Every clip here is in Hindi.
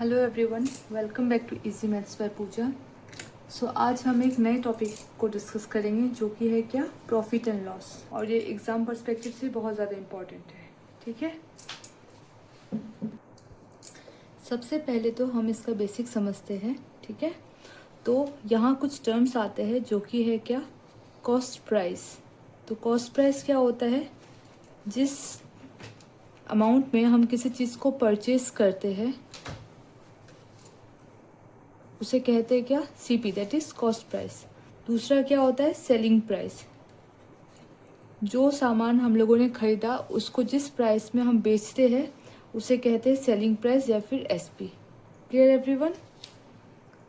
Hello everyone, welcome back to easy maths by Pooja. So आज हम एक नए टॉपिक को डिस्कस करेंगे जो कि है क्या, प्रॉफिट एंड लॉस। और ये एग्जाम पर्सपेक्टिव से बहुत ज़्यादा इम्पॉर्टेंट है। ठीक है, सबसे पहले तो हम इसका बेसिक समझते हैं। ठीक है, तो यहाँ कुछ टर्म्स आते हैं जो कि है क्या, कॉस्ट प्राइस। तो कॉस्ट प्राइस क्या होता है, जिस अमाउंट में हम किसी चीज़ को परचेज करते हैं उसे कहते हैं क्या, CP, that is cost price. दूसरा क्या होता है, सेलिंग प्राइस। जो सामान हम लोगों ने खरीदा उसको जिस प्राइस में हम बेचते हैं उसे कहते हैं सेलिंग प्राइस या फिर एसपी। Clear everyone.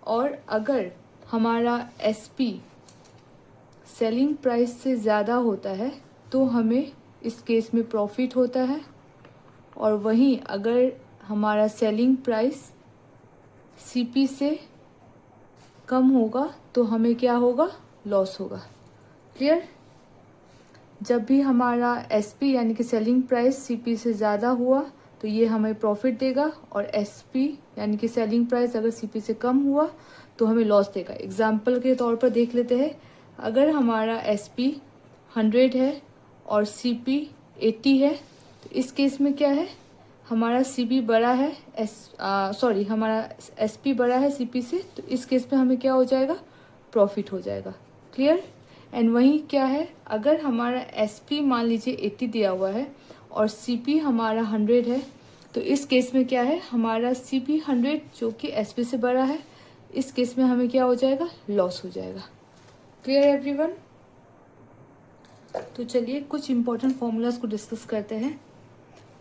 और अगर हमारा एसपी सेलिंग प्राइस से ज़्यादा होता है तो हमें इस केस में प्रॉफिट होता है, और वहीं अगर हमारा सेलिंग प्राइस सीपी से कम होगा तो हमें क्या होगा, लॉस होगा। क्लियर। जब भी हमारा एसपी यानी कि सेलिंग प्राइस सीपी से ज़्यादा हुआ तो ये हमें प्रॉफिट देगा, और एसपी यानी कि सेलिंग प्राइस अगर सीपी से कम हुआ तो हमें लॉस देगा। एग्जाम्पल के तौर पर देख लेते हैं, अगर हमारा एसपी 100 है और सीपी 80 है तो इस केस में क्या है, हमारा सीपी बड़ा है हमारा एसपी बड़ा है सीपी से, तो इस केस में हमें क्या हो जाएगा, प्रॉफिट हो जाएगा। क्लियर। एंड वहीं क्या है, अगर हमारा एसपी मान लीजिए 80 दिया हुआ है और सीपी हमारा 100 है तो इस केस में क्या है, हमारा सीपी 100 जो कि एसपी से बड़ा है, इस केस में हमें क्या हो जाएगा, लॉस हो जाएगा। Clear everyone. तो चलिए कुछ इंपॉर्टेंट फॉर्मूलाज को डिस्कस करते हैं।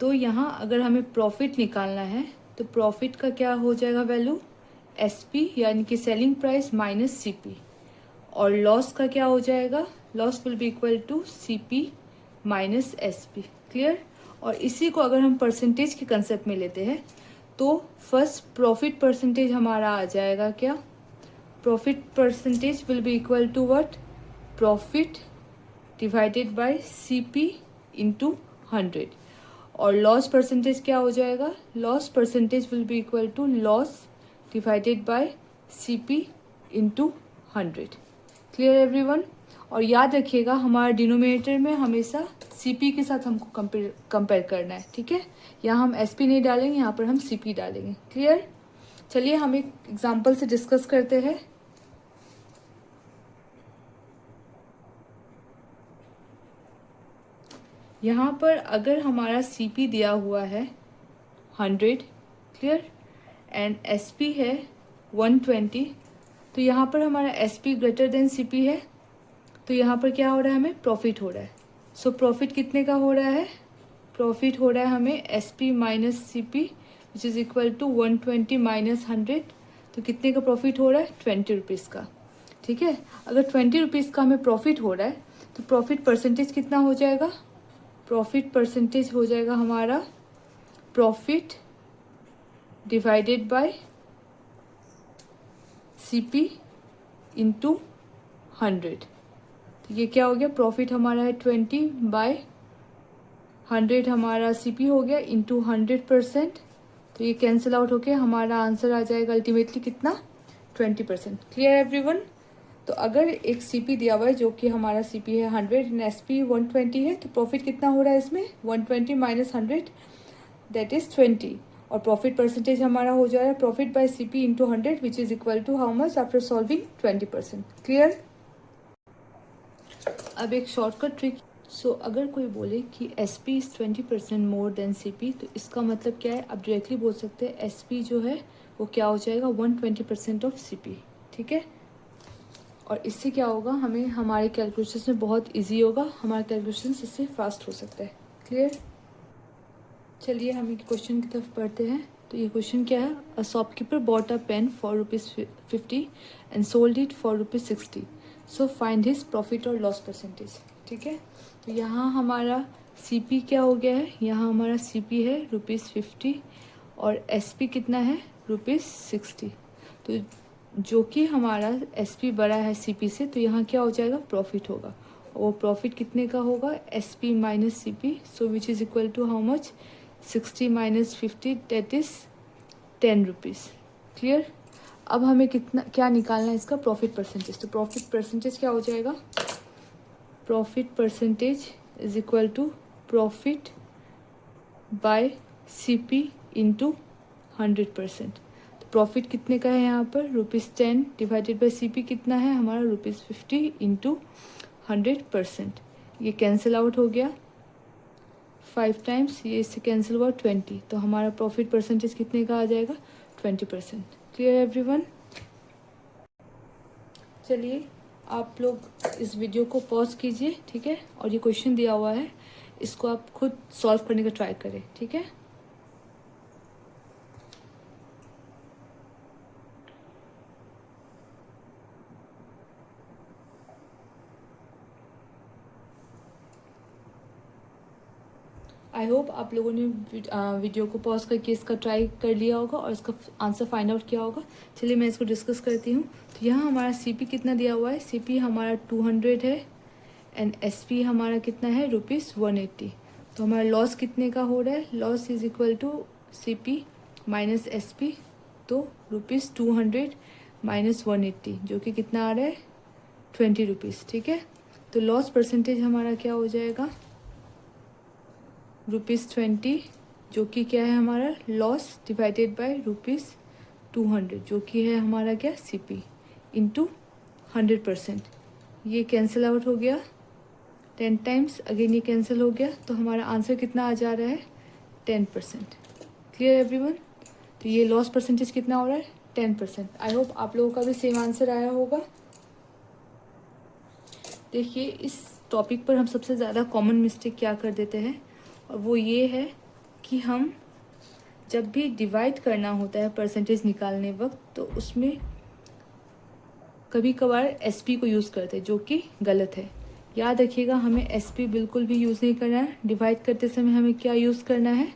तो यहाँ अगर हमें प्रॉफिट निकालना है तो प्रॉफिट का क्या हो जाएगा वैल्यू, एसपी यानी कि सेलिंग प्राइस माइनस सीपी। और लॉस का क्या हो जाएगा, loss will be equal to CP minus SP. Clear. और इसी को अगर हम परसेंटेज के कंसेप्ट में लेते हैं तो फर्स्ट प्रॉफिट परसेंटेज हमारा आ जाएगा क्या, profit percentage will be equal to what, profit divided by CP into 100। और लॉस परसेंटेज क्या हो जाएगा, loss percentage will be equal to loss divided by CP into 100। Clear everyone. और याद रखिएगा हमारा डिनोमिनेटर में हमेशा सीपी के साथ हमको कंपेयर करना है। ठीक है, यहाँ हम एसपी नहीं डालेंगे, यहाँ पर हम सीपी डालेंगे। क्लियर। चलिए हम एक एग्जांपल से डिस्कस करते हैं। यहाँ पर अगर हमारा सीपी दिया हुआ है 100, क्लियर, एंड एसपी है 120, तो यहाँ पर हमारा एसपी ग्रेटर देन सीपी है, तो यहाँ पर क्या हो रहा है, हमें प्रॉफिट हो रहा है। सो प्रॉफिट कितने का हो रहा है, प्रॉफिट हो रहा है हमें SP minus CP which is equal to 120 minus 100। तो कितने का प्रॉफिट हो रहा है, 20 रुपीज़ का। ठीक है, अगर 20 रुपीज़ का हमें प्रॉफिट हो रहा है तो प्रॉफिट परसेंटेज कितना हो जाएगा, प्रॉफिट परसेंटेज हो जाएगा हमारा profit divided by CP into 100। तो ये क्या हो गया, प्रॉफिट हमारा है 20/100, हमारा सीपी हो गया इंटू 100%। तो ये कैंसिल आउट होके हमारा आंसर आ जाएगा अल्टीमेटली कितना, 20%। Clear everyone. तो अगर एक सीपी दिया हुआ है जो कि हमारा सीपी है 100 एंड एसपी 120 है, तो प्रॉफिट कितना हो रहा है इसमें, 120 माइनस 100 दैट इज 20। और प्रॉफिट परसेंटेज हमारा हो जाएगा profit by CP into 100 which is equal to how much after solving 20%। Clear. अब एक शॉर्टकट ट्रिक। अगर कोई बोले कि S P is 20% more than C P, तो इसका मतलब क्या है, आप डायरेक्टली बोल सकते हैं एस पी जो है वो क्या हो जाएगा, 120% ऑफ सी पी। ठीक है, और इससे क्या होगा, हमें हमारे कैलकुलेशन में बहुत इजी होगा, हमारा कैलकुलेशन इससे फास्ट हो सकता है। क्लियर। चलिए हम एक क्वेश्चन की तरफ पढ़ते हैं। तो ये क्वेश्चन क्या है, a shopkeeper bought a pen for ₹50 and sold it for ₹60, so find his profit और लॉस परसेंटेज। ठीक है, तो यहाँ हमारा सीपी क्या हो गया है, यहाँ हमारा सीपी है ₹50 और एसपी कितना है, ₹60। तो जो कि हमारा एसपी बड़ा है सीपी से, तो यहाँ क्या हो जाएगा, प्रॉफिट होगा। और वो प्रॉफिट कितने का होगा, SP minus CP, so which is equal to how much, 60 minus 50 that is ₹10। Clear. अब हमें कितना क्या निकालना है इसका प्रॉफिट परसेंटेज। तो प्रॉफिट परसेंटेज क्या हो जाएगा, profit percentage is equal to profit by CP into 100%। तो प्रॉफिट कितने का है यहाँ पर ₹10 डिवाइडेड बाई CP कितना है हमारा ₹50 इंटू 100%। ये कैंसिल आउट हो गया 5 टाइम्स, ये इससे कैंसिल हुआ 20, तो हमारा प्रॉफिट परसेंटेज कितने का आ जाएगा 20%। Clear everyone. चलिए आप लोग इस वीडियो को पॉज कीजिए, ठीक है, और ये क्वेश्चन दिया हुआ है इसको आप खुद सॉल्व करने का ट्राई करें, ठीक है। आई होप आप लोगों ने वीडियो को पॉज करके इसका ट्राई कर लिया होगा और इसका आंसर फाइंड आउट किया होगा। चलिए मैं इसको डिस्कस करती हूँ। तो यहाँ हमारा CP कितना दिया हुआ है, CP हमारा 200 है एंड SP हमारा कितना है ₹180। तो हमारा लॉस कितने का हो रहा है, loss is equal to CP minus SP। तो ₹200 माइनस 180 जो कि कितना आ रहा है ₹20, ठीक है। तो लॉस परसेंटेज हमारा क्या हो जाएगा ₹20 जो कि क्या है हमारा लॉस डिवाइडेड बाय ₹200 जो कि है हमारा क्या CP इंटू 100%। ये कैंसिल आउट हो गया 10 टाइम्स, अगेन ये कैंसिल हो गया, तो हमारा आंसर कितना आ जा रहा है 10%। Clear everyone. तो ये लॉस परसेंटेज कितना हो रहा है 10%। आई होप आप लोगों का भी सेम आंसर आया होगा। देखिए इस टॉपिक पर हम सबसे ज़्यादा कॉमन मिस्टेक क्या कर देते हैं, और वो ये है कि हम जब भी डिवाइड करना होता है परसेंटेज निकालने वक्त तो उसमें कभी कभार SP को यूज़ करते हैं जो कि गलत है। याद रखिएगा हमें SP बिल्कुल भी यूज़ नहीं करना है। डिवाइड करते समय हमें क्या यूज़ करना है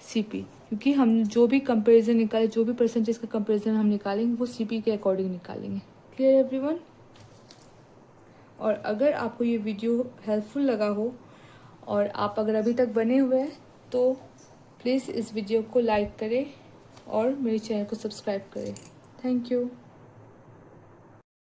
CP, क्योंकि हम जो भी कंपैरिजन निकालें, जो भी परसेंटेज का कंपैरिजन हम निकालेंगे वो CP के अकॉर्डिंग निकालेंगे। Clear everyone. और अगर आपको ये वीडियो हेल्पफुल लगा हो और आप अगर अभी तक बने हुए हैं तो प्लीज़ इस वीडियो को लाइक करें और मेरे चैनल को सब्सक्राइब करें। Thank you.